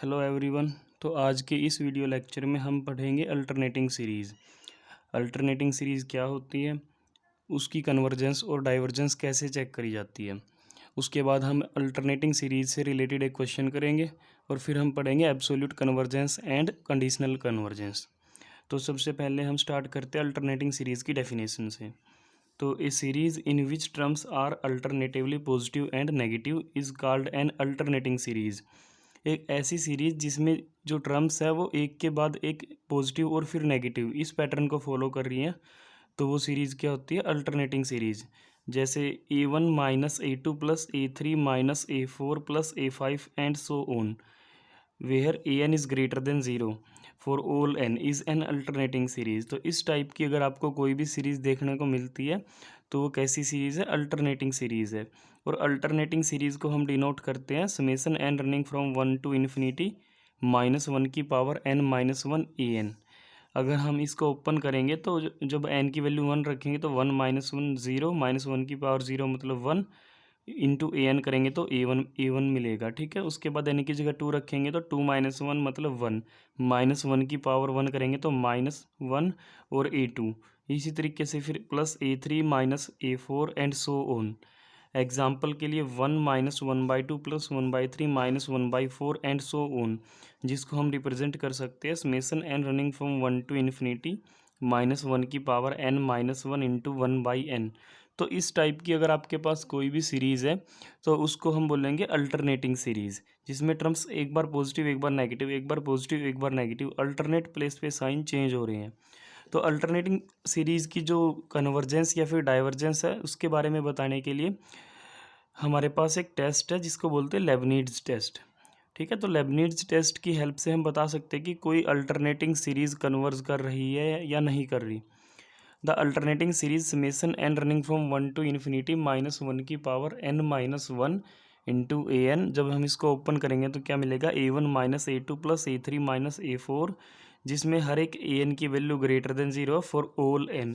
Hello everyone. तो आज के इस वीडियो लेक्चर में हम पढ़ेंगे अल्टरनेटिंग सीरीज़। अल्टरनेटिंग सीरीज़ क्या होती है, उसकी कन्वर्जेंस और डाइवर्जेंस कैसे चेक करी जाती है। उसके बाद हम अल्टरनेटिंग सीरीज़ से रिलेटेड एक क्वेश्चन करेंगे और फिर हम पढ़ेंगे absolute convergence and conditional convergence. तो सबसे पहले हम स्टार्ट करते हैं अल्टरनेटिंग सीरीज़ की डेफिनेशन से। तो a series in which terms are alternatively positive and negative is called an alternating series. एक ऐसी सीरीज़ जिसमें जो टर्म्स है वो एक के बाद एक पॉजिटिव और फिर नेगेटिव इस पैटर्न को फॉलो कर रही हैं, तो वो सीरीज़ क्या होती है, अल्टरनेटिंग सीरीज़। जैसे A1 minus A2 plus A3 minus A4 plus A5 and so on where an is greater than zero for all n is an alternating series. तो इस टाइप की अगर आपको कोई भी सीरीज़ देखने को मिलती है तो वो कैसी सीरीज़ है, अल्टरनेटिंग सीरीज़ है। और अल्टरनेटिंग सीरीज़ को हम डिनोट करते हैं summation n running from 1 to infinity minus one की power n minus one an। अगर हम इसको ओपन करेंगे तो जब n की वैल्यू 1 रखेंगे तो 1 minus one zero minus one की पावर ज़ीरो मतलब 1 इंटू an करेंगे तो a1 मिलेगा। ठीक है, उसके बाद n की जगह 2 रखेंगे तो 2 माइनस वन मतलब 1 माइनस वन की पावर 1 करेंगे तो माइनस वन और a2। इसी तरीके से फिर plus a3 minus a4 and so on. Example के लिए 1 minus one by two plus one by three minus one by four and so on, जिसको हम रिप्रेजेंट कर सकते हैं summation n running from 1 to infinity minus one की power n minus one into one by n. तो इस type की अगर आपके पास कोई भी सीरीज़ है तो उसको हम बोलेंगे अल्टरनेटिंग सीरीज़, जिसमें टर्म्स एक बार पॉजिटिव एक बार नेगेटिव एक बार पॉजिटिव एक बार नेगेटिव अल्टरनेट प्लेस पे साइन चेंज हो रहे हैं। तो अल्टरनेटिंग सीरीज़ की जो कन्वर्जेंस या फिर डाइवर्जेंस है उसके बारे में बताने के लिए हमारे पास एक टेस्ट है जिसको बोलते हैं लेबनीज़ टेस्ट। ठीक है, तो लेबनीज़ टेस्ट की हेल्प से हम बता सकते हैं कि कोई अल्टरनेटिंग सीरीज़ कन्वर्ज कर रही है या नहीं कर रही। The alternating series summation n running from 1 to infinity minus one की power n minus one into an। जब हम इसको ओपन करेंगे तो क्या मिलेगा, a1 minus A2 plus A3 minus A4, जिसमें हर एक an की value greater than zero for all n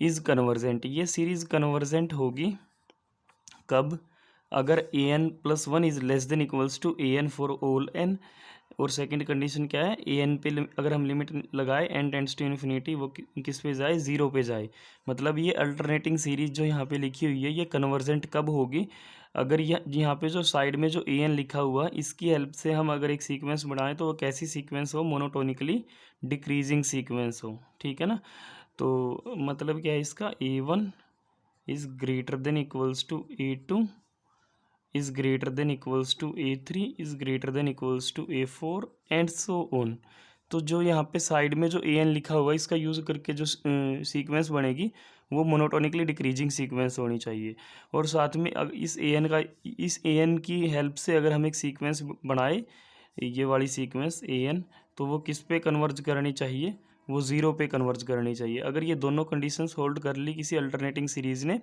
is convergent. ये सीरीज़ कन्वर्जेंट होगी कब, अगर a n plus one is less than equals to a n for all n. और second condition क्या है, ए एन पे अगर हम लिमिट लगाए एन टेंड्स टू इन्फिनिटी वो किस पे जाए, ज़ीरो पे जाए। मतलब ये अल्टरनेटिंग सीरीज जो यहाँ पे लिखी हुई है ये कन्वर्जेंट कब होगी, अगर यह यहाँ पे जो साइड में जो ए एन लिखा हुआ इसकी हेल्प से हम अगर एक सीक्वेंस बनाएं तो वो कैसी सीक्वेंस हो, मोनोटोनिकली डिक्रीजिंग सीक्वेंस हो। ठीक है ना, तो मतलब क्या है इसका, a one is greater than equals to A2 is greater than equals to A3 is greater than equals to A4 and so on. तो जो यहाँ पे साइड में जो an लिखा हुआ है इसका यूज़ करके जो सीक्वेंस बनेगी वो मोनोटोनिकली डिक्रीजिंग सीक्वेंस होनी चाहिए। और साथ में इस an की हेल्प से अगर हम एक सीक्वेंस बनाए, ये वाली सीक्वेंस an, तो वो किस पे कन्वर्ज करनी चाहिए, वो ज़ीरो पे कन्वर्ज करनी चाहिए। अगर ये दोनों कंडीशंस होल्ड कर ली किसी अल्टरनेटिंग सीरीज़ ने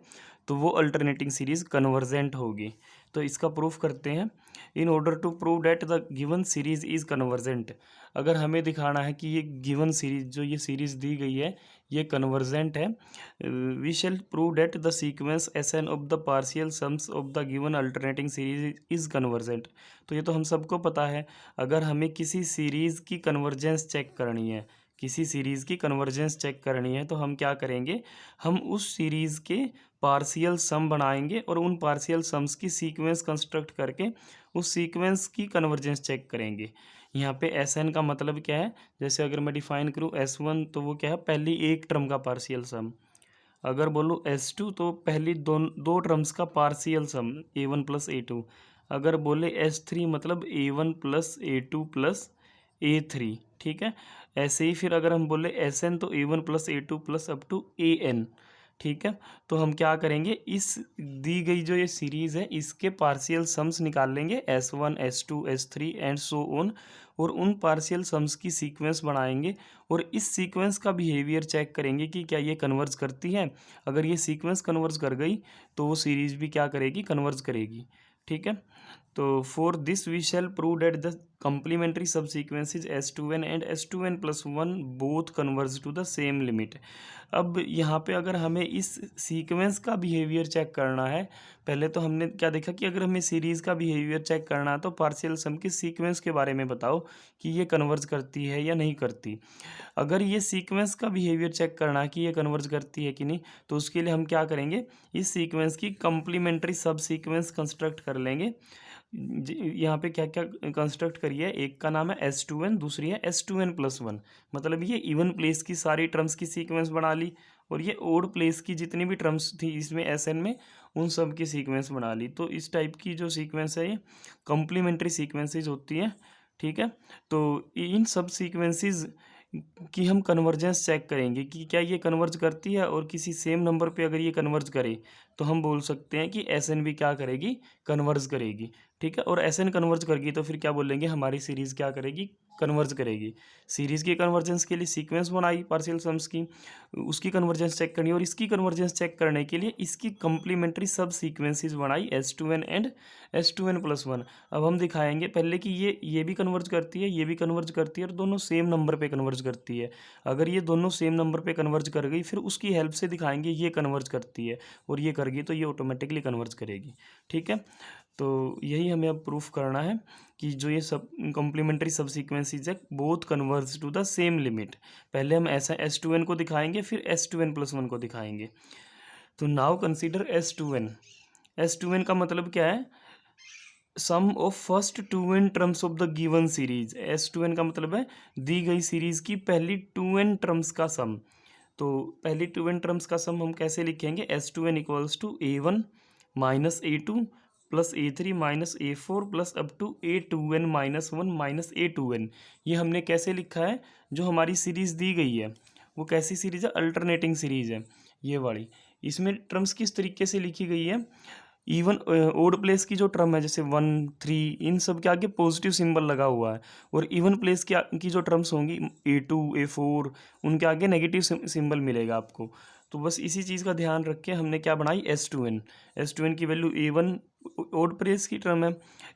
तो वो अल्टरनेटिंग सीरीज़ कन्वर्जेंट होगी। तो इसका प्रूफ करते हैं। In order to prove that the given series is convergent, अगर हमें दिखाना है कि ये गिवन सीरीज़ जो ये सीरीज़ दी गई है ये कन्वर्जेंट है, we shall prove that the sequence S N of the partial sums of the given alternating series is convergent. तो ये तो हम सबको पता है, अगर हमें किसी सीरीज़ की कन्वर्जेंस चेक करनी है, किसी सीरीज़ की कन्वर्जेंस चेक करनी है तो हम क्या करेंगे, हम उस सीरीज़ के पार्शियल सम बनाएंगे और उन पार्शियल सम्स की सीक्वेंस कंस्ट्रक्ट करके उस सीक्वेंस की कन्वर्जेंस चेक करेंगे। यहाँ पे एस एन का मतलब क्या है, जैसे अगर मैं डिफाइन करूँ S1 तो वो क्या है, पहली एक टर्म का पार्शियल सम। अगर बोलूँ S2 तो पहली दो टर्म्स का पार्शियल सम A1 प्लस A2। अगर बोले S3 मतलब A1 plus A2 plus A3। ठीक है, ऐसे ही फिर अगर हम बोले SN तो A1 plus A2 plus up to AN। ठीक है, तो हम क्या करेंगे, इस दी गई जो ये सीरीज़ है इसके पार्शियल सम्स निकाल लेंगे S1 S2 S3 and so on, और उन पार्शियल सम्स की सीक्वेंस बनाएंगे और इस सीक्वेंस का बिहेवियर चेक करेंगे कि क्या ये कन्वर्ज करती है। अगर ये सीक्वेंस कन्वर्ज कर गई तो वो सीरीज़ भी क्या करेगी, कन्वर्ज करेगी। ठीक है, तो for this we shall prove that the complementary subsequences s2n and s2n plus 1 both converge to the same limit। अब यहाँ पे अगर हमें इस सीक्वेंस का बिहेवियर चेक करना है, पहले तो हमने क्या देखा कि अगर हमें सीरीज़ का बिहेवियर चेक करना है तो पार्शियल सम की सीक्वेंस के बारे में बताओ कि ये कन्वर्ज करती है या नहीं करती। अगर ये सीक्वेंस का बिहेवियर चेक करना है कि ये कन्वर्ज करती है कि नहीं, तो उसके लिए हम क्या करेंगे, इस सीक्वेंस की कंप्लीमेंट्री सब सीक्वेंस कंस्ट्रक्ट कर लेंगे। यहाँ पे क्या क्या कंस्ट्रक्ट करिए, एक का नाम है S2n, दूसरी है S2n+1। मतलब ये इवन प्लेस की सारी टर्म्स की सीक्वेंस बना ली, और ये ओड प्लेस की जितनी भी टर्म्स थी इसमें Sn में, उन सब की सीक्वेंस बना ली। तो इस टाइप की जो सीक्वेंस है ये कॉम्प्लीमेंट्री सीक्वेंसेज होती है। ठीक है, तो इन सब सीक्वेंसेस कि हम कन्वर्जेंस चेक करेंगे कि क्या ये कन्वर्ज करती है, और किसी सेम नंबर पे अगर ये कन्वर्ज करे तो हम बोल सकते हैं कि Sn भी क्या करेगी, कन्वर्ज करेगी। ठीक है, और Sn कन्वर्ज करेगी तो फिर क्या बोलेंगे, हमारी सीरीज़ क्या करेगी, कन्वर्ज करेगी। सीरीज़ की कन्वर्जेंस के लिए सीक्वेंस बनाई पार्शियल सम्स की, उसकी कन्वर्जेंस चेक करनी, और इसकी कन्वर्जेंस चेक करने के लिए इसकी कंप्लीमेंट्री सब सीक्वेंसेस बनाई S2n एंड S2n+1। अब हम दिखाएंगे पहले कि ये भी कन्वर्ज करती है, ये भी कन्वर्ज करती है, और दोनों सेम नंबर पे कन्वर्ज करती है। अगर ये दोनों सेम नंबर पे कन्वर्ज कर गई, फिर उसकी हेल्प से दिखाएंगे ये कन्वर्ज करती है, और ये कर गई तो ये ऑटोमेटिकली कन्वर्ज करेगी। ठीक है, तो यही हमें अब प्रूफ करना है कि जो ये सब कॉम्प्लीमेंट्री सब सीक्वेंसेज है both converge to the same limit. पहले हम ऐसा S2n को दिखाएंगे, फिर S2n+1 को दिखाएंगे। तो नाउ कंसीडर S2n। S2n का मतलब क्या है, sum of first 2n terms of the given series. S2n का मतलब है दी गई सीरीज की पहली 2n टर्म्स का सम। तो पहली 2n टर्म्स का सम हम कैसे लिखेंगे, S2n equals to A1 minus A2 plus A3 minus A4 plus up to A2n minus 1 minus A2n। ये हमने कैसे लिखा है, जो हमारी सीरीज़ दी गई है वो कैसी सीरीज़ है, अल्टरनेटिंग सीरीज़ है ये वाली। इसमें टर्म्स किस तरीके से लिखी गई है, इवन ओड प्लेस की जो टर्म है जैसे 1 3, इन सब के आगे पॉजिटिव सिंबल लगा हुआ है, और इवन प्लेस की जो टर्म्स होंगी A2 A4, उनके आगे नेगेटिव सिंबल मिलेगा आपको। तो बस इसी चीज़ का ध्यान रख के हमने क्या बनाई, S2n की वैल्यू A1 ओड प्लेस की टर्म है,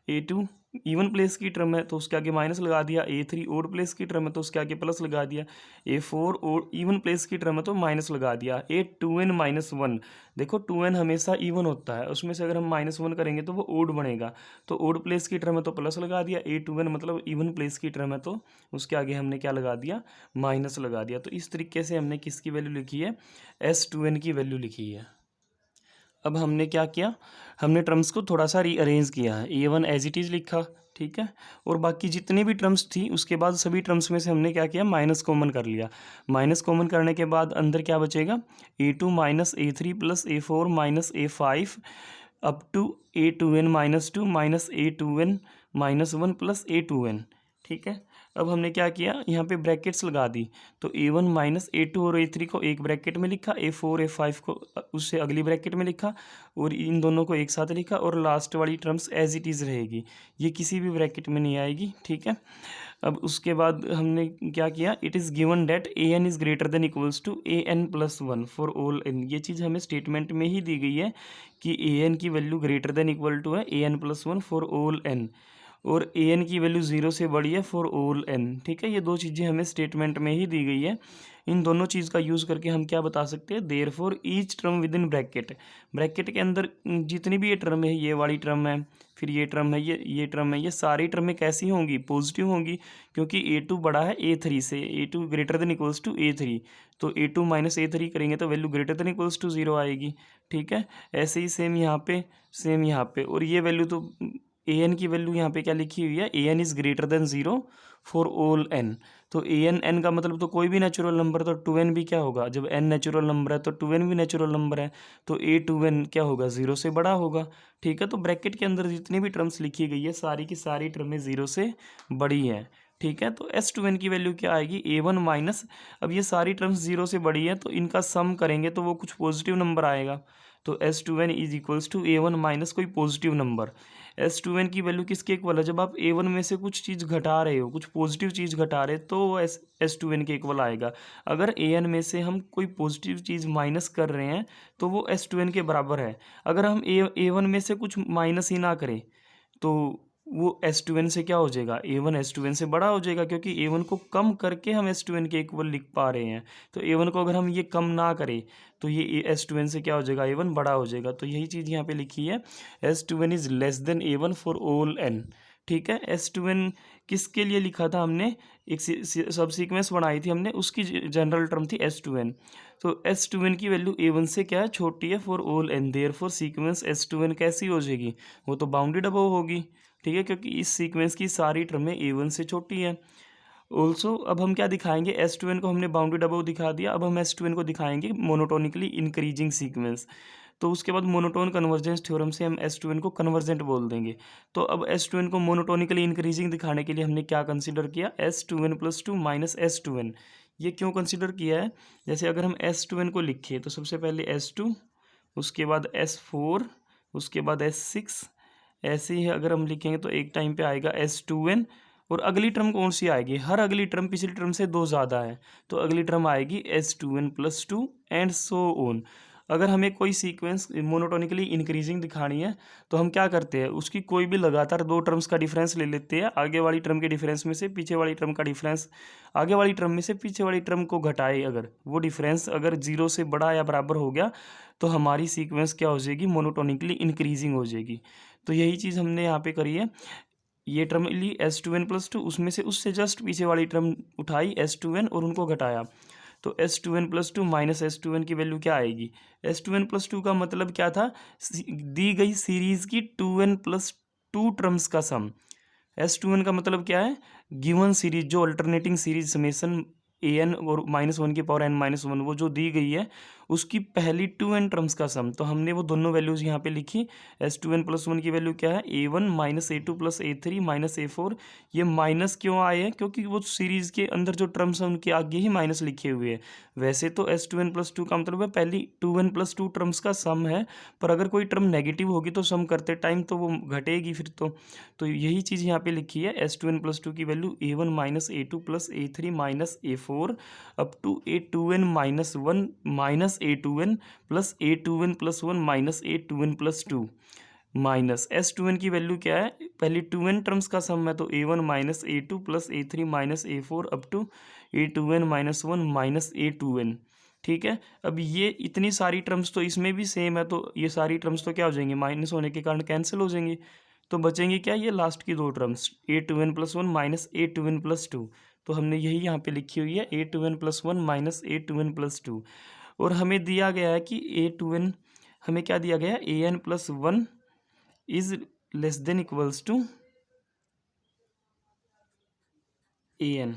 A2 इवन प्लेस की टर्म है तो उसके आगे माइनस लगा दिया, A3 ओड प्लेस की टर्म है तो उसके आगे प्लस लगा दिया, A4 ओड इवन प्लेस की टर्म है तो माइनस लगा दिया, A2n-1। देखो 2n हमेशा इवन होता है, उसमें से अगर हम -1 करेंगे तो वो ओड बनेगा, तो ओड प्लेस की टर्म है तो प्लस लगा दिया, A2n मतलब इवन प्लेस की टर्म है तो उसके आगे हमने क्या लगा दिया, माइनस लगा दिया। तो इस तरीके से हमने किसकी वैल्यू लिखी है, S2n की वैल्यू लिखी है। अब हमने क्या किया, हमने टर्म्स को थोड़ा सा रीअरेंज किया है, A1 एज इट इज़ लिखा, ठीक है, और बाकी जितनी भी टर्म्स थी उसके बाद सभी टर्म्स में से हमने क्या किया, माइनस कॉमन कर लिया। माइनस कॉमन करने के बाद अंदर क्या बचेगा, A2 minus A3 plus A4 minus A5 up to A2n-2 minus A2n-1 plus A2n। ठीक है, अब हमने क्या किया, यहाँ पे ब्रैकेट्स लगा दी, तो A1 माइनस A2 और A3 को एक ब्रैकेट में लिखा, A4 A5 को उससे अगली ब्रैकेट में लिखा, और इन दोनों को एक साथ लिखा, और लास्ट वाली टर्म्स एज इट इज़ रहेगी, ये किसी भी ब्रैकेट में नहीं आएगी। ठीक है, अब उसके बाद हमने क्या किया, it is given that an is greater than equals to an+1 for all n। ये चीज़ हमें स्टेटमेंट में ही दी गई है कि an की value greater than equal to है an+1 फॉर ऑल n, और an की वैल्यू 0 से बड़ी है फॉर ऑल n। ठीक है, ये दो चीज़ें हमें स्टेटमेंट में ही दी गई है। इन दोनों चीज़ का यूज़ करके हम क्या बता सकते हैं, therefore each term within bracket, bracket के अंदर जितनी भी ये टर्म है, ये वाली टर्म है, फिर ये टर्म है, ये टर्म है, ये सारी टर्में कैसी होंगी, पॉजिटिव होंगी, क्योंकि A2 बड़ा है A3 से, A2 greater than equals to A3, तो A2 माइनस A3 करेंगे तो value greater than equals to 0 आएगी। ठीक है, ऐसे ही सेम यहाँ पे, सेम यहाँ पे, और ये वैल्यू तो an की वैल्यू यहाँ पे क्या लिखी हुई है, an is greater than 0 for all n। तो an का मतलब तो कोई भी नेचुरल नंबर, तो 2n भी क्या होगा, जब n नेचुरल नंबर है तो 2n भी नेचुरल नंबर है, तो A2n क्या होगा, 0 से बड़ा होगा। ठीक है, तो ब्रैकेट के अंदर जितनी भी टर्म्स लिखी गई है सारी की सारी टर्में 0 से बड़ी हैं। ठीक है, तो S2n की वैल्यू क्या आएगी, A1 माइनस, अब ये सारी टर्म्स 0 से बड़ी है तो इनका सम करेंगे तो वो कुछ पॉजिटिव नंबर आएगा, तो S2n is equals to A1 minus कोई पॉजिटिव नंबर। S2n की वैल्यू किसके इक्वल है, जब आप A1 में से कुछ चीज़ घटा रहे हो, कुछ पॉजिटिव चीज़ घटा रहे तो वो S2n के इक्वल आएगा। अगर an में से हम कोई पॉजिटिव चीज़ माइनस कर रहे हैं तो वो S2n के बराबर है। अगर हम A1 में से कुछ माइनस ही ना करें तो वो S2n से क्या हो जाएगा, A1 S2n से बड़ा हो जाएगा, क्योंकि A1 को कम करके हम S2n के इक्वल लिख पा रहे हैं। तो A1 को अगर हम ये कम ना करें तो ये S2n से क्या हो जाएगा, A1 बड़ा हो जाएगा। तो यही चीज़ यहाँ पे लिखी है, S2n is less then A1 for all n। ठीक है, S2n किसके लिए लिखा था हमने, एक सब सीक्वेंस बनाई थी हमने, उसकी जनरल टर्म थी S2n। तो S2n की वैल्यू A1 से क्या है, छोटी है for all n, therefore sequence S2n कैसी हो जाएगी, वो तो बाउंडेड अबव होगी। ठीक है, क्योंकि इस सीक्वेंस की सारी टर्में A1 से छोटी है। ऑल्सो अब हम क्या दिखाएंगे, S2n को हमने बाउंडेड अबव दिखा दिया, अब हम S2n को दिखाएंगे मोनोटोनिकली इंक्रीजिंग सीक्वेंस। तो उसके बाद मोनोटोन कन्वर्जेंस थ्योरम से हम S2n को कन्वर्जेंट बोल देंगे। तो अब S2n को मोनोटोनिकली इंक्रीजिंग दिखाने के लिए हमने क्या कंसिडर किया, S2n + 2 माइनस S2n। ये क्यों कंसिडर किया है, जैसे अगर हम S2n को लिखें तो सबसे पहले S2, उसके बाद S4, उसके बाद S6, ऐसे ही अगर हम लिखेंगे तो एक टाइम पे आएगा S2n, और अगली टर्म कौन सी आएगी, हर अगली टर्म पिछली टर्म से 2 ज़्यादा है, तो अगली टर्म आएगी S2n + 2 एंड सो ऑन। अगर हमें कोई सीक्वेंस मोनोटोनिकली इंक्रीजिंग दिखानी है तो हम क्या करते हैं, उसकी कोई भी लगातार 2 टर्म्स का डिफरेंस ले लेते हैं, आगे वाली टर्म के डिफरेंस में से पीछे वाली टर्म का डिफरेंस, आगे वाली टर्म में से पीछे वाली टर्म को घटाए, अगर वो डिफरेंस अगर 0 से बड़ा या बराबर हो गया तो हमारी सीक्वेंस क्या हो जाएगी, मोनोटोनिकली इंक्रीजिंग हो जाएगी। तो यही चीज़ हमने यहाँ पे करी है, ये टर्म ली S2n + 2, उसमें से उससे जस्ट पीछे वाली टर्म उठाई S2n और उनको घटाया, तो S2n + 2 माइनस S2n की वैल्यू क्या आएगी, S2n + 2 का मतलब क्या था, दी गई सीरीज की 2n + 2 टर्म्स का सम। S2n का मतलब क्या है, गिवन सीरीज, जो अल्टरनेटिंग सीरीज समेसन an और -1 की पावर n-1 वो जो दी गई है, उसकी पहली 2n टर्म्स का सम। तो हमने वो दोनों वैल्यूज़ यहाँ पे लिखी। S2n + 1 की वैल्यू क्या है, A1 - A2 + A3 - A4। ये माइनस क्यों आए हैं, क्योंकि वो सीरीज़ के अंदर जो टर्म्स हैं उनके आगे ही माइनस लिखे हुए हैं। वैसे तो S2n + 2 का मतलब है पहली 2n + 2 टर्म्स का सम है, पर अगर कोई टर्म नेगेटिव होगी तो सम करते टाइम तो वो घटेगी फिर तो यही चीज़ यहाँ पे लिखी है, S2n + 2 की value A1 - A2 + A3 - A4 up to A2n - 1 - A2n plus A2n + 1 - A2n + 2 minus S2n की वैल्यू क्या है, पहली 2n टर्म्स का सम है, तो A1 - A2 + A3 - A4 up to A2n - 1 - A2n। ठीक है, अब ये इतनी सारी टर्म्स तो इसमें भी सेम है, तो ये सारी टर्म्स तो क्या हो जाएंगी, माइनस होने के कारण कैंसिल हो जाएंगी। तो बचेंगे क्या, ये लास्ट की 2 टर्म्स A2n + 1 - A2n + 2। तो हमने यही यहाँ पे लिखी हुई है, A2n + 1 - A2n + 2। और हमें दिया गया है कि A2n, हमें क्या दिया गया है, an + 1 is less than equals to an।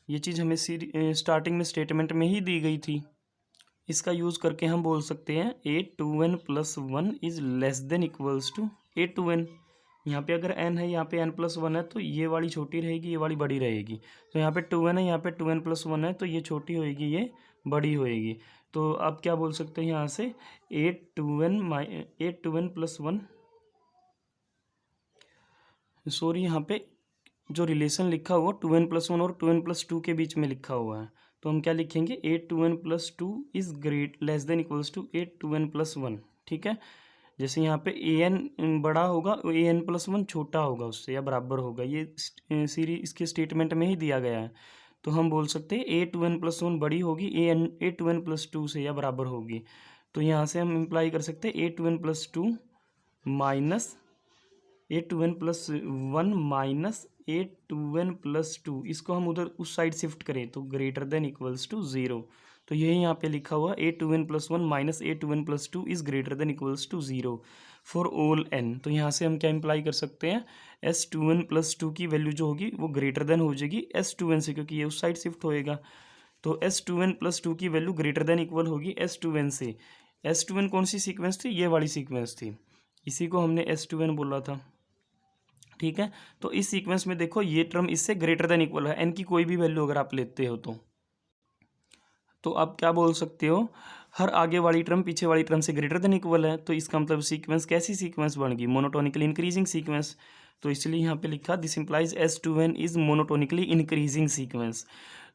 ये चीज़ हमें स्टार्टिंग में स्टेटमेंट में ही दी गई थी। इसका यूज़ करके हम बोल सकते हैं A2n + 1 is less than equals to A2n। यहाँ पे अगर n है, यहाँ पे n + 1 है, तो ये वाली छोटी रहेगी, ये वाली बड़ी रहेगी। तो यहाँ पे 2n है, यहाँ पे 2n + 1 है, तो ये छोटी होएगी, ये बड़ी होएगी। तो आप क्या बोल सकते हैं यहाँ से, A2n + 1, सॉरी यहाँ पे जो रिलेशन लिखा हुआ 2n + 1 और 2n + 2 के बीच में लिखा हुआ है, तो हम क्या लिखेंगे, A2n + 2 is less than equals to A2n + 1। ठीक है, जैसे यहाँ पे an बड़ा होगा, an + 1 छोटा होगा उससे या बराबर होगा, ये सीरीज इसके स्टेटमेंट में ही दिया गया है। तो हम बोल सकते हैं A2n + 1 बड़ी होगी A2n + 2 से या बराबर होगी। तो यहाँ से हम इम्प्लाई कर सकते हैं A2n + 2 minus A2n + 1 minus A2n + 2, इसको हम उधर उस साइड शिफ्ट करें तो ग्रेटर देन इक्वल्स टू 0। तो यही यहाँ पे लिखा हुआ A2n + 1 minus A2n + 2 is greater than equals to 0 for all n। तो यहाँ से हम क्या इम्प्लाई कर सकते हैं, S2n + 2 की वैल्यू जो होगी वो ग्रेटर देन हो जाएगी S2n से, क्योंकि ये उस साइड शिफ्ट होएगा। तो S2n + 2 की वैल्यू ग्रेटर देन इक्वल होगी S2n से। S2n कौन सी सीक्वेंस थी, ये वाली सीक्वेंस थी, इसी को हमने S2n बोला था। ठीक है, तो इस सीक्वेंस में देखो ये टर्म इससे ग्रेटर देन इक्वल है, n की कोई भी वैल्यू अगर आप लेते हो तो आप क्या बोल सकते हो, हर आगे वाली टर्म पीछे वाली टर्म से ग्रेटर देन इक्वल है, तो इसका मतलब सीक्वेंस कैसी सीक्वेंस बन गई, मोनोटोनिकली इंक्रीजिंग सीक्वेंस। तो इसलिए यहाँ पे लिखा this implies S2n is monotonically increasing sequence.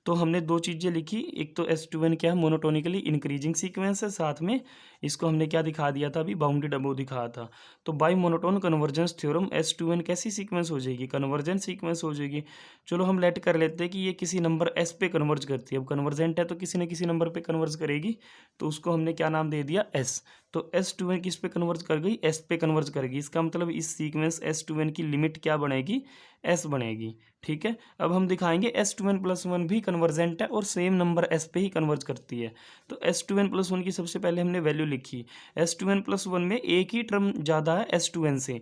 तो हमने दो चीज़ें लिखी, एक तो S2n क्या है, मोनोटोनिकली इंक्रीजिंग सीक्वेंस है, साथ में इसको हमने क्या दिखा दिया था अभी, बाउंडेड अबोव दिखाया था। तो bye monotone convergence theorem S2n कैसी सीक्वेंस हो जाएगी, कन्वर्जेंट सीक्वेंस हो जाएगी। चलो हम लेट कर लेते हैं कि ये किसी नंबर S पे कन्वर्ज करती है। अब कन्वर्जेंट है तो किसी न किसी नंबर पे कन्वर्ज करेगी, तो उसको हमने क्या नाम दे दिया, S। तो S2n किस पे कन्वर्ज कर गई, S पे कन्वर्ज करेगी। इसका मतलब इस सीक्वेंस S2n की लिमिट क्या बनेगी, S बनेगी। ठीक है, अब हम दिखाएंगे S2n+1 भी कन्वर्जेंट है और सेम नंबर S पे ही कन्वर्ज करती है। तो S2n+1 की सबसे पहले हमने वैल्यू लिखी। S2n+1 में एक ही टर्म ज़्यादा है S2n से।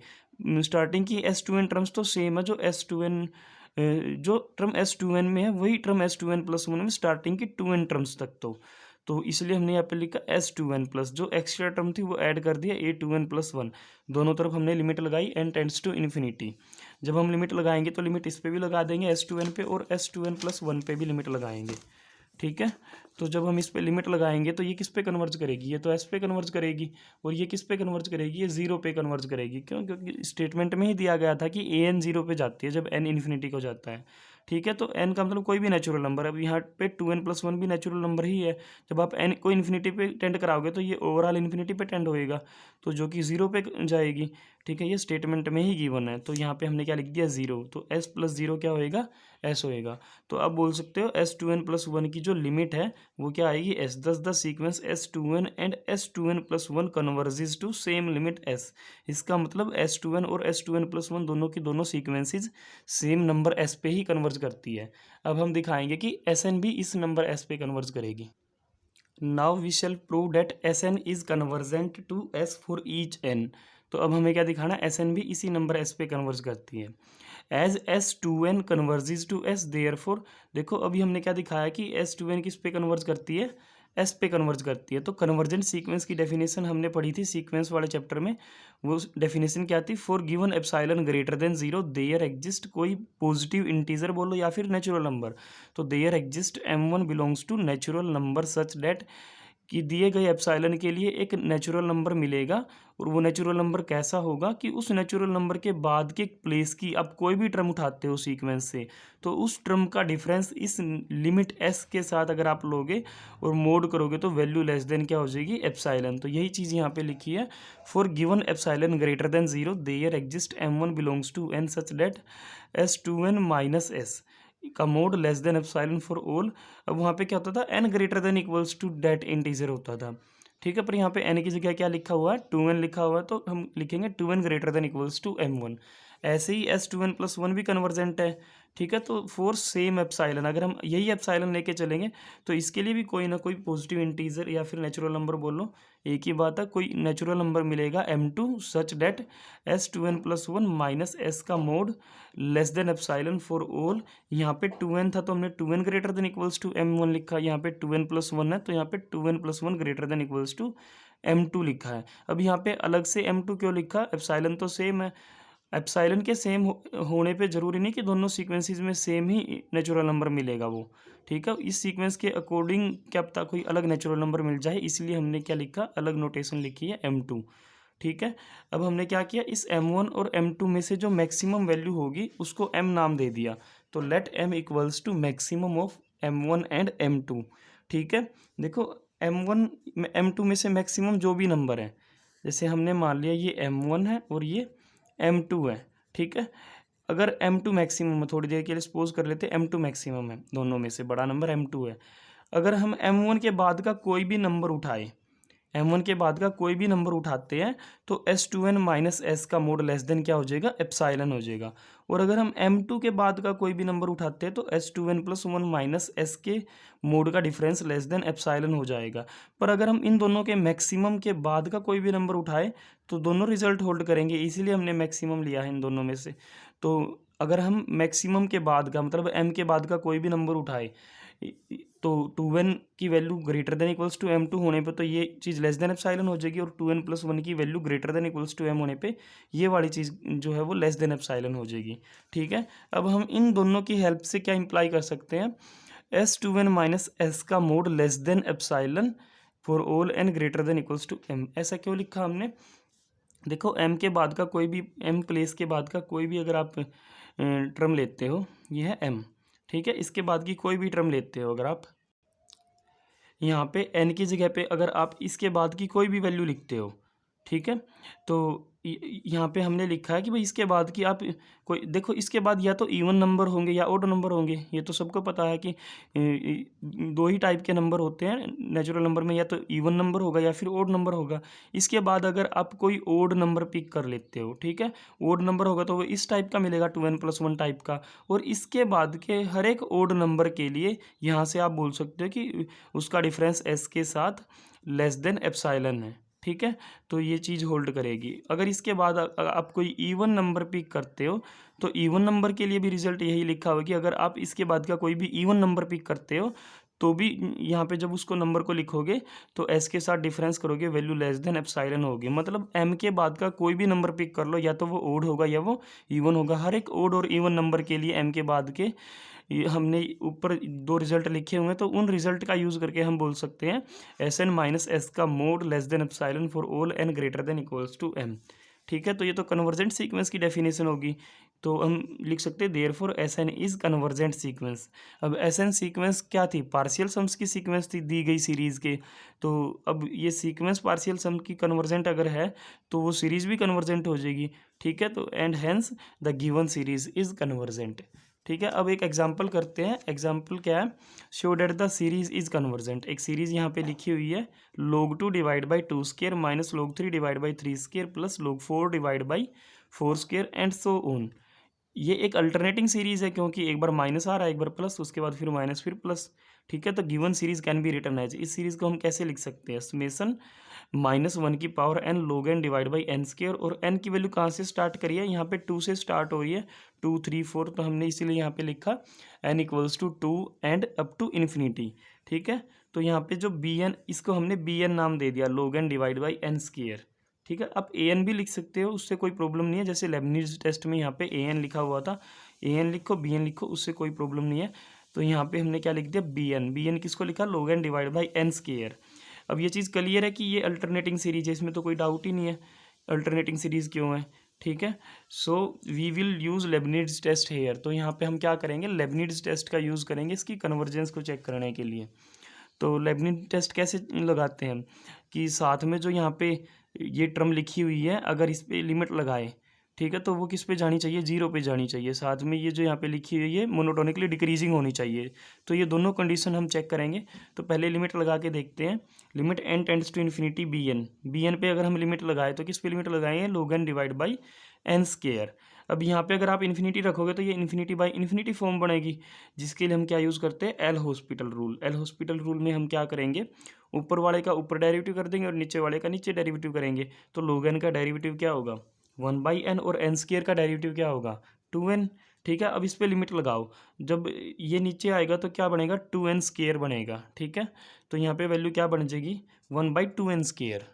स्टार्टिंग की S2n टर्म्स तो सेम है, जो टर्म S2n में है वही टर्म S2n+1 में स्टार्टिंग की 2n टर्म्स तक। तो इसलिए हमने यहाँ पे लिखा S2n+, जो एक्स्ट्रा टर्म थी वो ऐड कर दिया A2n+1। दोनों तरफ हमने लिमिट लगाई n टेंड्स टू इन्फिनिटी। जब हम लिमिट लगाएंगे तो लिमिट इस पे भी लगा देंगे S2n पे, और S2n+1 पे भी लिमिट लगाएंगे। ठीक है, तो जब हम इस पे लिमिट लगाएंगे तो ये किस पे कन्वर्ज करेगी, ये तो S पे कन्वर्ज करेगी, और ये किस पे कन्वर्ज करेगी, ये 0 पे कन्वर्ज करेगी। क्यों, क्योंकि स्टेटमेंट में ही दिया गया था कि an 0 पे जाती है जब n इन्फिनिटी को जाता है। ठीक है, तो n का मतलब कोई भी नेचुरल नंबर। अब यहाँ पे 2n+1 भी नेचुरल नंबर ही है। जब आप n को इन्फिनिटी पे टेंड कराओगे तो ये ओवरऑल इन्फिनिटी पे टेंड होएगा, तो जो कि 0 पे जाएगी। ठीक है, ये स्टेटमेंट में ही गिवन है। तो यहाँ पे हमने क्या लिख दिया, 0। तो S+0 क्या होएगा, S होएगा। तो आप बोल सकते हो S2n+1 की जो लिमिट है वो क्या आएगी, S। The sequence S2n and S2n+1 converges to same limit S। इसका मतलब S2n और S2n+1 दोनों की दोनों सीक्वेंसेस सेम नंबर S पे ही कन्वर्ज करती है। अब हम दिखाएंगे कि Sn भी इस नंबर S पे कन्वर्ज करेगी। Now we shall prove that Sn is convergent to S for each n। तो अब हमें क्या दिखाना, Sn भी इसी नंबर S पे कन्वर्ज करती है। As S2n converges to S, therefore देखो अभी हमने क्या दिखाया कि S2n किस पे कन्वर्ज करती है, S पे कन्वर्ज करती है। तो कन्वर्जेंट सीक्वेंस की डेफिनेशन हमने पढ़ी थी सीक्वेंस वाले चैप्टर में। वो डेफिनेशन क्या थी, for given epsilon greater than 0 there exist, कोई पॉजिटिव इंटीजर बोलो या फिर नेचुरल नंबर, तो there exist M1 belongs to natural number such that, कि दिए गए एप्सिलॉन के लिए एक नेचुरल नंबर मिलेगा। और वो नेचुरल नंबर कैसा होगा कि उस नेचुरल नंबर के बाद के प्लेस की आप कोई भी टर्म उठाते हो सीक्वेंस से, तो उस टर्म का डिफरेंस इस लिमिट S के साथ अगर आप लोगे और मोड करोगे तो वैल्यू लेस देन क्या हो जाएगी, एप्सिलॉन। तो यही चीज़ यहाँ पे लिखी है, for given epsilon greater than 0 there exist M1 belongs to N such that S2n-S का mod less than epsilon for all. अब वहाँ पे क्या होता था, n greater than equals to that integer होता था। ठीक है, पर यहाँ पे n की जगह क्या लिखा हुआ है, 2n लिखा हुआ है, तो हम लिखेंगे 2n greater than equals to M1। ऐसे ही S2n+1 भी कन्वर्जेंट है। ठीक है, तो फोर सेम एप्सिलॉन, अगर हम यही एप्सिलॉन लेके चलेंगे तो इसके लिए भी कोई ना कोई पॉजिटिव इंटीजर या फिर नेचुरल नंबर बोल लो, एक ही बात है, कोई नेचुरल नंबर मिलेगा M2 सच डेट S2n+1 माइनस S का mod less than epsilon for all. यहाँ पे 2n था तो हमने 2n greater than equals to M1 लिखा, यहाँ पे 2n+1 है तो यहाँ पे 2n+1 greater than equals to M2 लिखा है। अब यहाँ पे अलग से M2 क्यों लिखा, एप्सिलॉन तो सेम है। एप्सिलॉन के सेम होने पे ज़रूरी नहीं कि दोनों सीक्वेंसेस में सेम ही नेचुरल नंबर मिलेगा वो। ठीक है, इस सीक्वेंस के अकॉर्डिंग क्या पता कोई अलग नेचुरल नंबर मिल जाए, इसलिए हमने क्या लिखा, अलग नोटेशन लिखी है M2। ठीक है, अब हमने क्या किया, इस M1 और M2 में से जो मैक्सिमम वैल्यू होगी उसको M नाम दे दिया। तो let M equals to maximum of M1 and M2। ठीक है, देखो M1 M2 में से मैक्सिमम जो भी नंबर है, जैसे हमने मान लिया ये M1 है और ये M2 है। ठीक है, अगर M2 मैक्सिमम है, थोड़ी देर के लिए सपोज कर लेते हैं M2 मैक्सिमम है, दोनों में से बड़ा नंबर M2 है। अगर हम M1 के बाद का कोई भी नंबर उठाए, M1 के बाद का कोई भी नंबर उठाते हैं तो S2n-S का मोड लेस देन क्या हो जाएगा, एप्सिलॉन हो जाएगा। और अगर हम M2 के बाद का कोई भी नंबर उठाते हैं तो S2n+1 - S के मोड का डिफरेंस लेस देन एप्सिलॉन हो जाएगा। पर अगर हम इन दोनों के मैक्सिमम के बाद का कोई भी नंबर उठाए तो दोनों रिजल्ट होल्ड करेंगे, इसीलिए हमने मैक्सिमम लिया है इन दोनों में से। तो अगर हम मैक्सिमम के बाद का मतलब M के बाद का कोई भी नंबर उठाए तो 2n की value greater than equals to M2 होने पे तो ये चीज़ लेस देन एप्सिलॉन हो जाएगी, और 2n+1 की value greater than equals to M होने पे ये वाली चीज़ जो है वो लेस देन एप्सिलॉन हो जाएगी। ठीक है, अब हम इन दोनों की हेल्प से क्या इंप्लाई कर सकते हैं, S2n-S का mod less than epsilon for all n greater than equals to M। ऐसा क्यों लिखा हमने, देखो M के बाद का कोई भी M प्लेस के बाद का कोई भी अगर आप टर्म लेते हो, ये है M। ठीक है। इसके बाद की कोई भी टर्म लेते हो अगर आप, यहाँ पे n की जगह पे अगर आप इसके बाद की कोई भी वैल्यू लिखते हो, ठीक है, तो यहाँ पे हमने लिखा है कि भाई इसके बाद की आप कोई देखो, इसके बाद या तो इवन नंबर होंगे या ओड नंबर होंगे। ये तो सबको पता है कि दो ही टाइप के नंबर होते हैं नेचुरल नंबर में, या तो इवन नंबर होगा या फिर ओड नंबर होगा। इसके बाद अगर आप कोई ओड नंबर पिक कर लेते हो, ठीक है, ओड नंबर होगा तो वो इस टाइप का मिलेगा, 2n+1 टाइप का। और इसके बाद के हर एक ओड नंबर के लिए यहाँ से आप बोल सकते हो कि उसका डिफरेंस s के साथ लेस देन एप्सिलॉन है, ठीक है। तो ये चीज़ होल्ड करेगी। अगर इसके बाद आप कोई इवन नंबर पिक करते हो तो इवन नंबर के लिए भी रिजल्ट यही लिखा हुआ कि अगर आप इसके बाद का कोई भी इवन नंबर पिक करते हो तो भी यहाँ पे जब उसको नंबर को लिखोगे तो एस के साथ डिफरेंस करोगे, वैल्यू लेस देन एप्सिलॉन होगी। मतलब एम के बाद का कोई भी नंबर पिक कर लो, या तो वो ओड होगा या वो इवन होगा। हर एक ओड और इवन नंबर के लिए एम के बाद के ये हमने ऊपर दो रिजल्ट लिखे हुए हैं, तो उन रिजल्ट का यूज़ करके हम बोल सकते हैं एस एन माइनस एस का mod less than epsilon for all N greater than equals to M, ठीक है। तो ये तो कन्वर्जेंट सीक्वेंस की डेफिनेशन होगी। तो हम लिख सकते हैं therefore S N is convergent sequence. अब एस एन सीक्वेंस क्या थी? पार्शियल सम्स की सीक्वेंस थी दी गई सीरीज़ के। तो अब ये सीक्वेंस पार्शियल सम की कन्वर्जेंट अगर है तो वो सीरीज़ भी कन्वर्जेंट हो जाएगी, ठीक है। तो and hence the given series is convergent, ठीक है। अब एक एग्जांपल करते हैं। एग्जांपल क्या है? Show that the series is convergent. एक सीरीज यहाँ पे लिखी हुई है, log 2 divide by 2 square minus log 3 divide by 3 square plus log 4 divide by 4 square and so on. ये एक अल्टरनेटिंग सीरीज है क्योंकि एक बार माइनस आ रहा है, एक बार प्लस, उसके बाद फिर माइनस फिर प्लस, ठीक है। तो given series can be written as, इस सीरीज को हम कैसे लिख सकते हैं? समेसन -1 की power n log n divide by N square. और n की वैल्यू कहाँ से स्टार्ट करी है? यहाँ पे 2 से स्टार्ट हो रही है, 2 3 4, तो हमने इसीलिए यहाँ पे लिखा n equals to 2 and up to infinity, ठीक है। तो यहाँ पे जो bn, इसको हमने bn नाम दे दिया, log n divide by N square, ठीक है। आप an भी लिख सकते हो, उससे कोई प्रॉब्लम नहीं है। जैसे लेबनिज टेस्ट में यहाँ पे an लिखा हुआ था, an लिखो bn लिखो, उससे कोई प्रॉब्लम नहीं है। तो यहाँ पे हमने क्या लिख दिया? bn किसको लिखा? log n divide by N square. अब ये चीज़ क्लियर है कि ये अल्टरनेटिंग सीरीज है, इसमें तो कोई डाउट ही नहीं है अल्टरनेटिंग सीरीज क्यों है, ठीक है। So we will use Leibniz test here. तो यहाँ पे हम क्या करेंगे? लेबनिज टेस्ट का यूज़ करेंगे इसकी कन्वर्जेंस को चेक करने के लिए। तो लेबनिज टेस्ट कैसे लगाते हैं कि साथ में जो यहाँ पे ये टर्म लिखी हुई है, अगर इस पर लिमिट लगाए, ठीक है, तो वो किस पे जानी चाहिए? 0 पे जानी चाहिए। साथ में ये जो यहाँ पे लिखी हुई है मोनोटोनिकली डिक्रीजिंग होनी चाहिए। तो ये दोनों कंडीशन हम चेक करेंगे। तो पहले लिमिट लगा के देखते हैं। Limit n tends to infinity bn पे अगर हम लिमिट लगाए तो किस पे लिमिट लगाएंगे? log n divide by N square. अब यहाँ पे अगर आप इन्फिनिटी रखोगे तो ये इन्फिनिटी बाई इन्फिनिटी फॉर्म बनेगी, जिसके लिए हम क्या यूज़ करते हैं? L hospital rule. L hospital rule में हम क्या करेंगे? ऊपर वाले का ऊपर डेरिवेटिव कर देंगे और नीचे वाले का नीचे डेरिवेटिव करेंगे। तो log n का डेरिवेटिव क्या होगा? 1/n, और एन स्केयर का डेरिवेटिव क्या होगा? 2n, ठीक है। अब इस पे लिमिट लगाओ, जब ये नीचे आएगा तो क्या बनेगा? 2n स्केयर बनेगा, ठीक है। तो यहाँ पे वैल्यू क्या बन जाएगी? 1/2n square.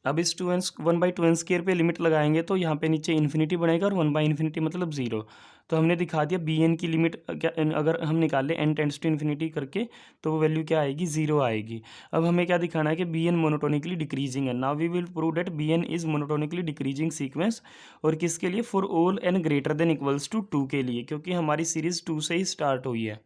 अब इस 1/2n स्केयर पे लिमिट लगाएंगे तो यहाँ पे नीचे इन्फिनिटी बनेगा, और 1/∞ मतलब 0। तो हमने दिखा दिया bn की लिमिट क्या, अगर हम निकालें n टेंड्स टू इन्फिनिटी करके तो वो वैल्यू क्या आएगी? 0 आएगी। अब हमें क्या दिखाना है कि bn मोनोटोनिकली डिक्रीजिंग है। Now we will prove that bn is monotonically decreasing sequence. और किसके लिए? For all n greater than equals to 2 के लिए, क्योंकि हमारी सीरीज 2 से ही स्टार्ट हुई है।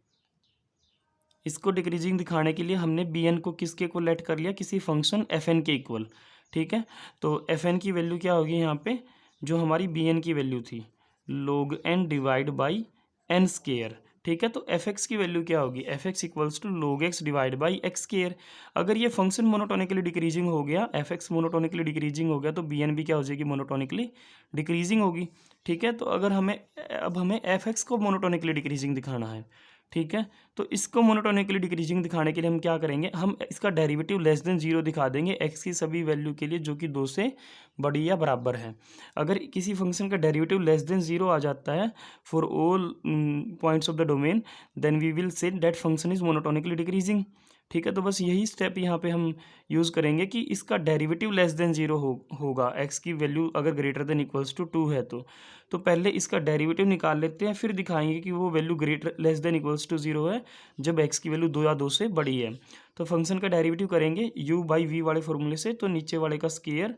इसको डिक्रीजिंग दिखाने के लिए हमने bn को किसके इक्वल लेट कर लिया? किसी फंक्शन fn के इक्वल, ठीक है। तो fn की वैल्यू क्या होगी यहाँ पे? जो हमारी bn की वैल्यू थी, log n divide by N square, ठीक है। तो fx की वैल्यू क्या होगी? fx equals to log x divide by x square. अगर ये फंक्शन मोनोटोनिकली डिक्रीजिंग हो गया, fx मोनोटोनिकली डिक्रीजिंग हो गया, तो bn भी क्या हो जाएगी? मोनोटोनिकली डिक्रीजिंग होगी, ठीक है। तो अगर अब हमें fx को मोनोटोनिकली डिक्रीजिंग दिखाना है, ठीक है। तो इसको मोनोटोनिकली डिक्रीजिंग दिखाने के लिए हम क्या करेंगे? हम इसका डेरिवेटिव लेस देन 0 दिखा देंगे x की सभी वैल्यू के लिए जो कि 2 से बड़ी या बराबर है। अगर किसी फंक्शन का डेरिवेटिव लेस देन 0 आ जाता है for all points of the domain, then we will say that function is monotonically decreasing, ठीक है। तो बस यही स्टेप यहाँ पे हम यूज़ करेंगे कि इसका डेरिवेटिव लेस देन 0 होगा, x की वैल्यू अगर ग्रेटर देन इक्वल्स टू 2 है तो पहले इसका डेरिवेटिव निकाल लेते हैं, फिर दिखाएंगे कि वो value greater less than equals to 0 है जब x की वैल्यू 2 या 2 से बड़ी है। तो फंक्शन का डेरिवेटिव करेंगे u/v वाले फॉर्मूले से। तो नीचे वाले का square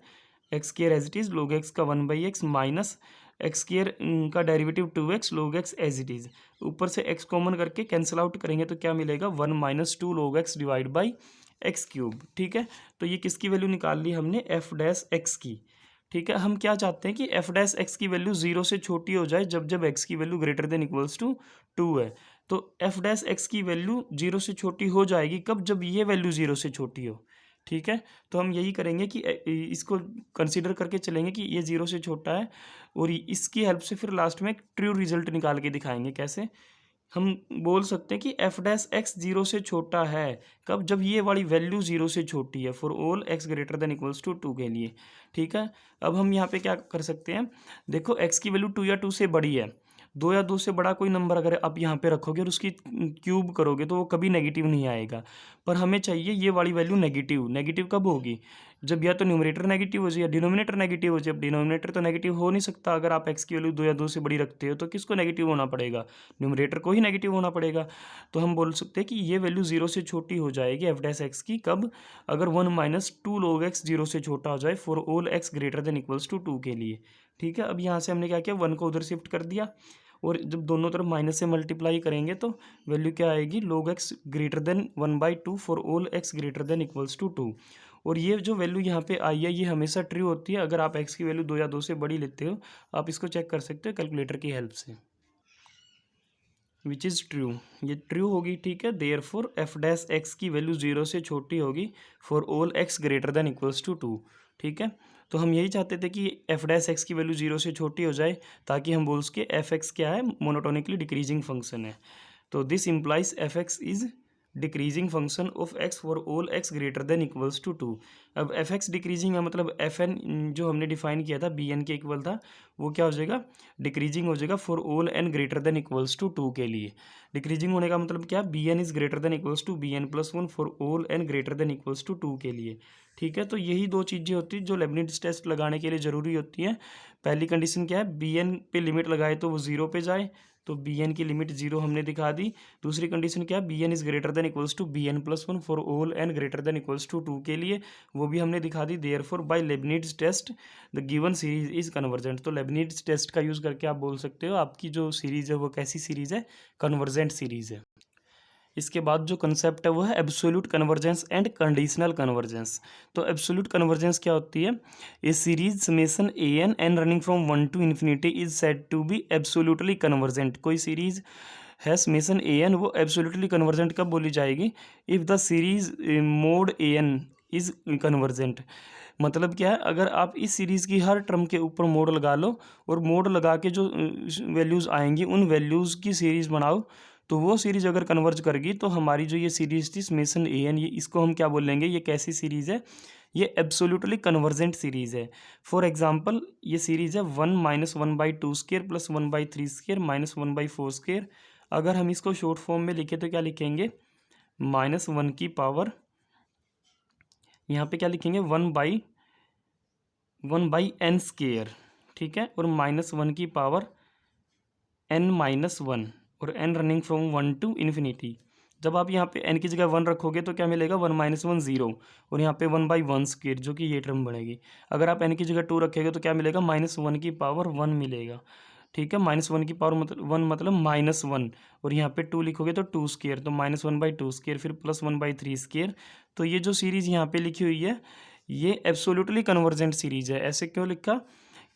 x square as it is, log x का 1/x माइनस एक्स स्क्वायर का derivative 2x log x as it is, ऊपर से x कॉमन करके कैंसिल आउट करेंगे तो क्या मिलेगा 1 minus 2 log x divide by x cube. ठीक है, तो ये किसकी वैल्यू निकाल ली हमने, एफ डैश एक्स की। ठीक है, हम क्या चाहते हैं कि एफ डैश एक्स की वैल्यू 0 से छोटी हो जाए जब जब एक्स की value greater than equals to 2 है। तो एफ डैश एक्स की वैल्यू 0 से छोटी हो जाएगी कब, जब ये वैल्यू 0 से छोटी हो। ठीक है, तो हम यही करेंगे कि इसको कंसीडर करके चलेंगे कि ये 0 से छोटा है, और इसकी हेल्प से फिर लास्ट में एक ट्रू रिजल्ट निकाल के दिखाएंगे। कैसे, हम बोल सकते हैं कि एफ डैश एक्स 0 से छोटा है कब, जब ये वाली वैल्यू 0 से छोटी है, for all x greater than equals to 2 के लिए। ठीक है, अब हम यहाँ पे क्या कर सकते हैं, देखो एक्स की वैल्यू 2 या 2 से बड़ी है, 2 या 2 से बड़ा कोई नंबर अगर आप यहाँ पे रखोगे और उसकी क्यूब करोगे तो वो कभी नेगेटिव नहीं आएगा। पर हमें चाहिए ये वाली वैल्यू नेगेटिव। नेगेटिव कब होगी, जब या तो न्यूमरेटर नेगेटिव हो जाए या डिनोमिनेटर नेगेटिव हो जाए। अब डिनोमिनेटर तो नेगेटिव हो नहीं सकता, अगर आप एक्स की वैल्यू 2 या 2 से बड़ी रखते हो तो किसको नेगेटिव होना पड़ेगा, न्यूमरेटर को ही नेगेटिव होना पड़ेगा। तो हम बोल सकते हैं कि ये वैल्यू 0 से छोटी हो जाएगी एफ डैश एक्स की कब, अगर 1 माइनस 2 log x 0 से छोटा हो जाए for all x greater than equals to 2 के लिए। ठीक है, अब यहाँ से हमने क्या किया, 1 को उधर शिफ्ट कर दिया, और जब दोनों तरफ माइनस से मल्टीप्लाई करेंगे तो वैल्यू क्या आएगी, log x greater than 1/2 for all x greater than equals to 2। और ये जो वैल्यू यहाँ पे आई है ये हमेशा ट्रू होती है। अगर आप x की वैल्यू 2 या 2 से बड़ी लेते हो, आप इसको चेक कर सकते हो कैलकुलेटर की हेल्प से, विच इज़ ट्रू, ये ट्रू होगी। ठीक है, therefore f dash x की वैल्यू 0 से छोटी होगी for all x greater than equals to 2। ठीक है, तो हम यही चाहते थे कि एफ डैश एक्स की वैल्यू 0 से छोटी हो जाए, ताकि हम बोल सके एफ एक्स क्या है, मोनोटोनिकली डिक्रीजिंग फंक्शन है। तो this implies f x is decreasing function of x for all x greater than equals to 2। अब एफ एक्स डिक्रीजिंग है, मतलब एफ एन जो हमने डिफाइन किया था बी एन के इक्वल था, वो क्या हो जाएगा, डिक्रीजिंग हो जाएगा for all N greater than equals to 2 के लिए। डिक्रीजिंग होने का मतलब क्या, b n is greater than equals to b n plus 1 for all N greater than equals to 2 के लिए। ठीक है, तो यही दो चीज़ें होती हैं जो लेबनिज़ टेस्ट लगाने के लिए ज़रूरी होती हैं। पहली कंडीशन क्या है, बी एन पे लिमिट लगाए तो वो 0 पे जाए, तो बी एन की लिमिट 0 हमने दिखा दी। दूसरी कंडीशन क्या है, b n is greater than equals to b n plus 1 for all N greater than equals to 2 के लिए, वो भी हमने दिखा दी। Therefore by Leibniz test the given series is convergent. तो लेबनिज़ टेस्ट का यूज़ करके आप बोल सकते हो आपकी जो सीरीज़ है वो कैसी सीरीज़ है, कन्वर्जेंट सीरीज़ है। इसके बाद जो कंसेप्ट है वो है absolute convergence and conditional convergence. तो एब्सोल्यूट कन्वर्जेंस क्या होती है, a series summation a n running from 1 to infinity is said to be absolutely convergent. कोई सीरीज है समेशन ए एन, वो एब्सोल्यूटली कन्वर्जेंट कब बोली जाएगी, if the series mod a n is convergent. मतलब क्या है, अगर आप इस सीरीज़ की हर टर्म के ऊपर मोड लगा लो और मोड लगा के जो वैल्यूज़ आएंगी उन वैल्यूज़ की सीरीज़ बनाओ, तो वो सीरीज़ अगर कन्वर्ज करेगी तो हमारी जो ये सीरीज़ थी समेशन ए एन, ये इसको हम क्या बोलेंगे, ये कैसी सीरीज़ है, ये एब्सोल्युटली कन्वर्जेंट सीरीज़ है। फॉर एग्जांपल ये सीरीज़ है 1 माइनस 1/2² प्लस 1/3² माइनस 1/4²। अगर हम इसको शॉर्ट फॉर्म में लिखे तो क्या लिखेंगे, -1 की पावर, यहाँ पे क्या लिखेंगे 1/n²। ठीक है, और -1 की पावर n-1, और n running from 1 to infinity। जब आप यहाँ पे n की जगह 1 रखोगे तो क्या मिलेगा, 1 - 1 0, और यहाँ पे 1/1² जो कि ये टर्म बनेगी। अगर आप n की जगह 2 रखेंगे तो क्या मिलेगा, -1 की पावर 1 मिलेगा। ठीक है, -1 की पावर मतलब 1 मतलब -1, और यहाँ पे 2 लिखोगे तो 2², तो -1/2², फिर प्लस 1/3²। तो ये जो सीरीज़ यहाँ पे लिखी हुई है ये एब्सोल्युटली कन्वर्जेंट सीरीज़ है। ऐसे क्यों लिखा,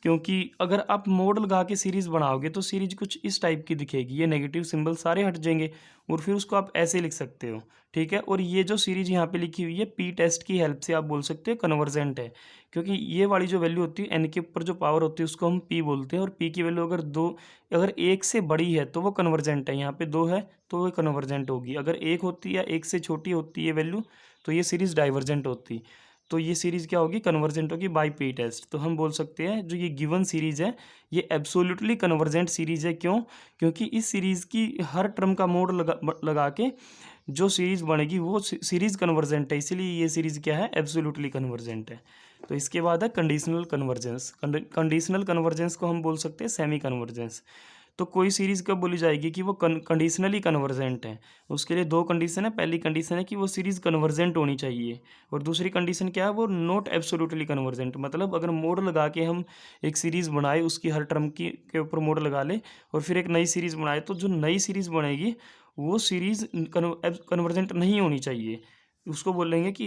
क्योंकि अगर आप मोड लगा के सीरीज़ बनाओगे तो सीरीज कुछ इस टाइप की दिखेगी, ये नेगेटिव सिंबल सारे हट जाएंगे और फिर उसको आप ऐसे लिख सकते हो। ठीक है, और ये जो सीरीज यहाँ पे लिखी हुई है पी टेस्ट की हेल्प से आप बोल सकते हो कन्वर्जेंट है, क्योंकि ये वाली जो वैल्यू होती है एन के ऊपर जो पावर होती है उसको हम पी बोलते हैं, और पी की वैल्यू अगर 1 से बड़ी है तो वो कन्वर्जेंट है। यहाँ पे 2 है तो वो कन्वर्जेंट होगी, अगर 1 होती है या 1 से छोटी होती है वैल्यू तो ये सीरीज़ डाइवर्जेंट होती। तो ये सीरीज़ क्या होगी, कन्वर्जेंट होगी बाय पी टेस्ट। तो हम बोल सकते हैं जो ये गिवन सीरीज़ है ये एब्सोल्युटली कन्वर्जेंट सीरीज़ है। क्यों, क्योंकि इस सीरीज़ की हर टर्म का मोड लगा के जो सीरीज़ बनेगी वो सीरीज़ कन्वर्जेंट है, इसीलिए ये सीरीज़ क्या है, एब्सोल्युटली कन्वर्जेंट है। तो इसके बाद है कंडीशनल कन्वर्जेंस। कंडीशनल कन्वर्जेंस को हम बोल सकते हैं सेमी कन्वर्जेंस। तो कोई सीरीज़ कब बोली जाएगी कि वो कंडीशनली कन्वर्जेंट है। उसके लिए दो कंडीशन है, पहली कंडीशन है कि वो सीरीज़ कन्वर्जेंट होनी चाहिए और दूसरी कंडीशन क्या है, वो नॉट एब्सोल्युटली कन्वर्जेंट। मतलब अगर मोड लगा के हम एक सीरीज़ बनाए, उसकी हर टर्म की के ऊपर मोड लगा ले और फिर एक नई सीरीज़ बनाए, तो जो नई सीरीज़ बनेगी वो सीरीज़ कन्वर्जेंट नहीं होनी चाहिए। उसको बोलेंगे कि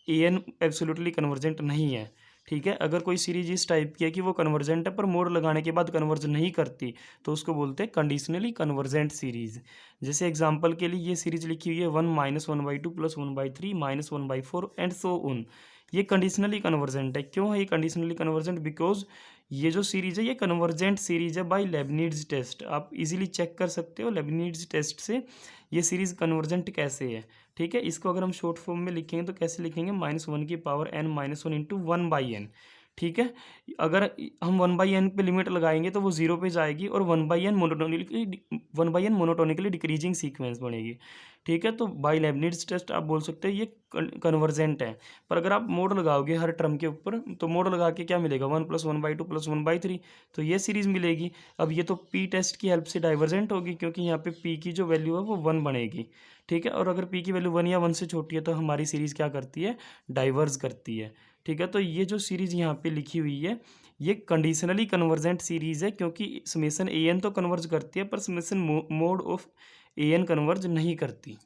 ए एन एब्सोल्युटली कन्वर्जेंट नहीं है। ठीक है, अगर कोई सीरीज इस टाइप की है कि वो कन्वर्जेंट है पर मोड लगाने के बाद कन्वर्ज नहीं करती, तो उसको बोलते हैं कंडीशनली कन्वर्जेंट सीरीज। जैसे एग्जांपल के लिए ये सीरीज लिखी हुई है 1-1/2 + 1/3 -1/4 एंड सो ऑन। ये कंडीशनली कन्वर्जेंट है। क्यों है ये कंडीशनली कन्वर्जेंट? बिकॉज ये जो सीरीज है ये कन्वर्जेंट सीरीज है बाय लेबनिज़ टेस्ट। आप इजीली चेक कर सकते हो लेबनिज़ टेस्ट से ये सीरीज कन्वर्जेंट कैसे है। ठीक है, इसको अगर हम शॉर्ट फॉर्म में लिखेंगे तो कैसे लिखेंगे, -1n-1/n। ठीक है, अगर हम 1/n पे लिमिट लगाएंगे तो वो 0 पे जाएगी और 1/n मोनोटोनिकली डिक्रीजिंग सीक्वेंस बनेगी। ठीक है, तो बाय लेबनिज़ टेस्ट आप बोल सकते हो ये कन्वर्जेंट है। पर अगर आप मोड लगाओगे हर टर्म के ऊपर, तो मोड लगा के क्या मिलेगा, 1 + 1/2 + 1/3, तो ये सीरीज़ मिलेगी। अब ये तो पी टेस्ट की हेल्प से डाइवर्जेंट होगी क्योंकि यहाँ पे पी की जो वैल्यू है वो 1 बनेगी। ठीक है, और अगर पी की वैल्यू 1 या 1 से छोटी है तो हमारी सीरीज़ क्या करती है, डाइवर्ज करती है। ठीक है, तो ये जो सीरीज़ यहाँ पे लिखी हुई है ये कंडीशनली कन्वर्जेंट सीरीज़ है क्योंकि समेशन ए एन तो कन्वर्ज करती है पर summation mod of a n converge नहीं करती।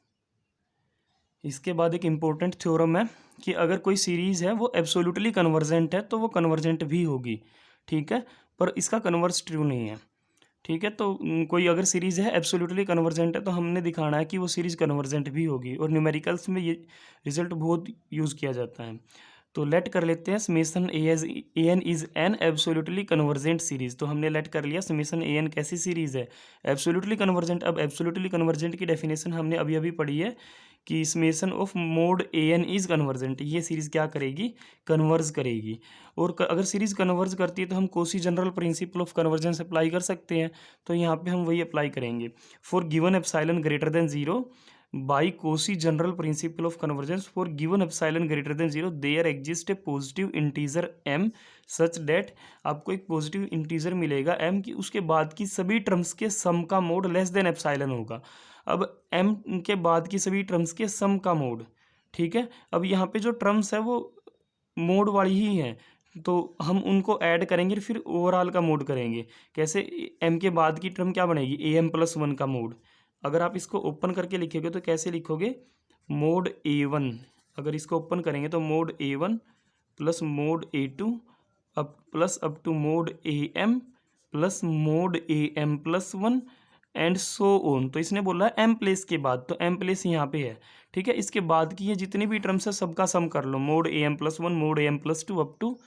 इसके बाद एक इम्पोर्टेंट थ्योरम है कि अगर कोई सीरीज़ है वो एब्सोल्युटली कन्वर्जेंट है तो वो कन्वर्जेंट भी होगी। ठीक है, पर इसका कन्वर्स ट्रू नहीं है। ठीक है, तो कोई अगर सीरीज़ है एब्सोल्युटली कन्वर्जेंट है तो हमने दिखाना है कि वो सीरीज़ कन्वर्जेंट भी होगी और न्यूमेरिकल्स में ये रिजल्ट बहुत यूज़ किया जाता है। तो लेट कर लेते हैं summation a n is an absolutely convergent series. तो हमने लेट कर लिया समेशन ए एन कैसी सीरीज़ है, एब्सोल्युटली कन्वर्जेंट। अब एब्सोल्युटली कन्वर्जेंट की डेफिनेशन हमने अभी अभी पढ़ी है कि summation of mod a n is convergent. ये सीरीज़ क्या करेगी, कन्वर्ज करेगी। और अगर सीरीज़ कन्वर्ज करती है तो हम Kosi general principle of convergence apply कर सकते हैं। तो यहाँ पे हम वही अप्लाई करेंगे, for given epsilon greater than 0 by Cauchy general principle of convergence for given epsilon greater than 0 there exist a positive integer m such that. आपको एक पॉजिटिव इंटीजर मिलेगा m की उसके बाद की सभी टर्म्स के सम का मोड लेस देन एप्सिलॉन होगा। अब m के बाद की सभी टर्म्स के सम का मोड। ठीक है, अब यहाँ पे जो टर्म्स है वो मोड वाली ही हैं, तो हम उनको ऐड करेंगे फिर ओवरऑल का मोड करेंगे। कैसे, m के बाद की टर्म क्या बनेगी, am+1 का मोड। अगर आप इसको ओपन करके लिखोगे तो कैसे लिखोगे, मोड a1। अगर इसको ओपन करेंगे तो mod a1 plus mod a2 up to mod am plus mod am+1 and so on. तो इसने बोला है एम प्लेस के बाद, तो एम प्लेस यहाँ पे है। ठीक है, इसके बाद की ये जितनी भी टर्म्स है सबका सम कर लो, mod am+1 mod am+2 up to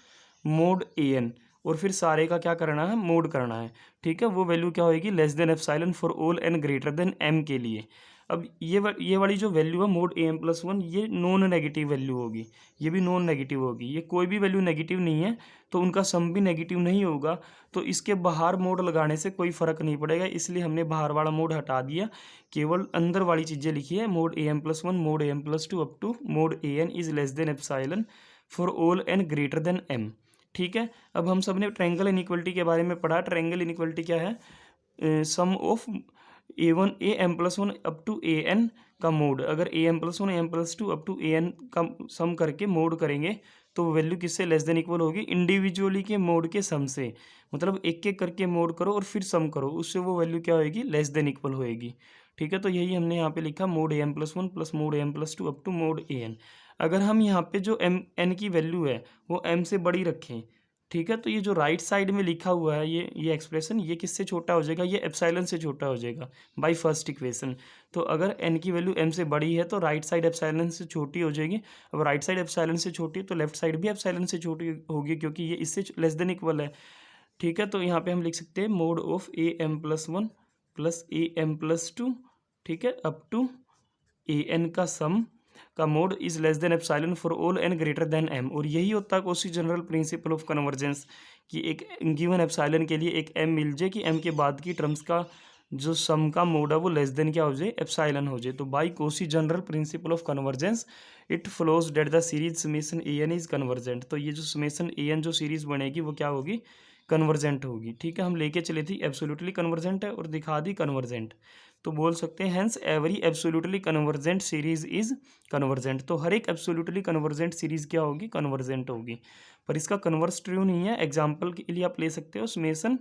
mod an, और फिर सारे का क्या करना है, मोड करना है। ठीक है, वो वैल्यू क्या होगी, less than epsilon for all N greater than m के लिए। अब ये वाली जो वैल्यू है मोड am+1 ये नॉन नेगेटिव वैल्यू होगी, ये भी नॉन नेगेटिव होगी। ये कोई भी वैल्यू नेगेटिव नहीं है तो उनका सम भी नेगेटिव नहीं होगा, तो इसके बाहर मोड लगाने से कोई फ़र्क नहीं पड़ेगा, इसलिए हमने बाहर वाला मोड हटा दिया, केवल अंदर वाली चीज़ें लिखी है, mod am+1 mod am+2 up to mod an is less than epsilon for all N greater than m। ठीक है, अब हम सब ने ट्रायंगल इनइक्वालिटी के बारे में पढ़ा। ट्रायंगल इनइक्वालिटी क्या है, sum of am+1 up to an का मोड। अगर am+1 am+2 up to an का सम करके मोड करेंगे तो वैल्यू किससे लेस देन इक्वल होगी, इंडिविजुअली के मोड के सम से। मतलब एक एक करके मोड करो और फिर सम करो, उससे वो वैल्यू क्या होएगी, लेस देन इक्वल होएगी। ठीक है, तो यही हमने यहाँ पे लिखा, mod am+1 plus mod am+2 up to mod an। अगर हम यहाँ पे जो n की वैल्यू है वो m से बड़ी रखें, ठीक है, तो ये जो राइट साइड में लिखा हुआ है ये एक्सप्रेशन, ये किससे छोटा हो जाएगा, ये एप्सिलॉन से छोटा हो जाएगा बाय फर्स्ट इक्वेशन। तो अगर n की वैल्यू m से बड़ी है तो राइट साइड एप्सिलॉन से छोटी हो जाएगी। अब राइट साइड एप्सिलॉन से छोटी है तो लेफ्ट साइड भी एप्सिलॉन से छोटी होगी क्योंकि ये इससे लेस देन इक्वल है। ठीक है, तो यहाँ पे हम लिख सकते हैं mode of am+1 plus am+2, ठीक है, अप टू an का सम का mod is less than epsilon for all N greater than m। और यही होता है Cauchy general principle of convergence कि एक गिवन एप्सिलॉन के लिए एक m मिल जाए कि m के बाद की टर्म्स का जो सम का मोड है वो लेस देन क्या हो जाए, एप्सिलॉन हो जाए। तो by Cauchy general principle of convergence it follows that the series summation a n is convergent. तो ये जो समेशन ए एन जो सीरीज बनेगी वो क्या होगी, कन्वर्जेंट होगी। ठीक है, हम लेके चले थी एब्सोल्युटली कन्वर्जेंट है और दिखा दी कन्वर्जेंट, तो बोल सकते हैं hence every absolutely convergent series is convergent. तो हर एक एब्सोल्युटली कन्वर्जेंट सीरीज क्या होगी, कन्वर्जेंट होगी। पर इसका कन्वर्स ट्रू नहीं है। एग्जाम्पल के लिए आप ले सकते हो summation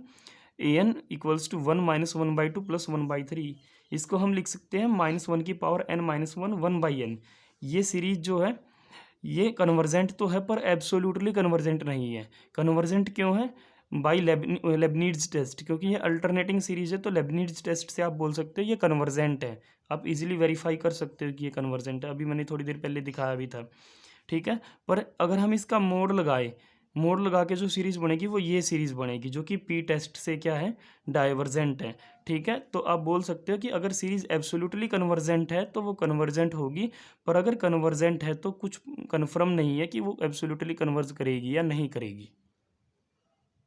a n equals to 1 - 1/2 plus 1/3। इसको हम लिख सकते हैं -1 की पावर n - 1 1/n। ये सीरीज जो है ये कन्वर्जेंट तो है पर एब्सोल्युटली कन्वर्जेंट नहीं है। कन्वर्जेंट क्यों है, बाई लेबनीड्स टेस्ट, क्योंकि ये अल्टरनेटिंग सीरीज है। तो लेबनीड्स टेस्ट से आप बोल सकते हो ये कन्वर्जेंट है। आप इजीली वेरीफाई कर सकते हो कि ये कन्वर्जेंट है, अभी मैंने थोड़ी देर पहले दिखाया भी था। ठीक है, पर अगर हम इसका मोड लगाए, मोड लगा के जो सीरीज बनेगी वो ये सीरीज बनेगी जो कि पी टेस्ट से क्या है, डाइवर्जेंट है। ठीक है, तो आप बोल सकते हो कि अगर सीरीज एब्सोल्युटली कन्वर्जेंट है तो वो कन्वर्जेंट होगी, पर अगर कन्वर्जेंट है तो कुछ कन्फर्म नहीं है कि वो एब्सोल्युटली कन्वर्ज करेगी या नहीं करेगी।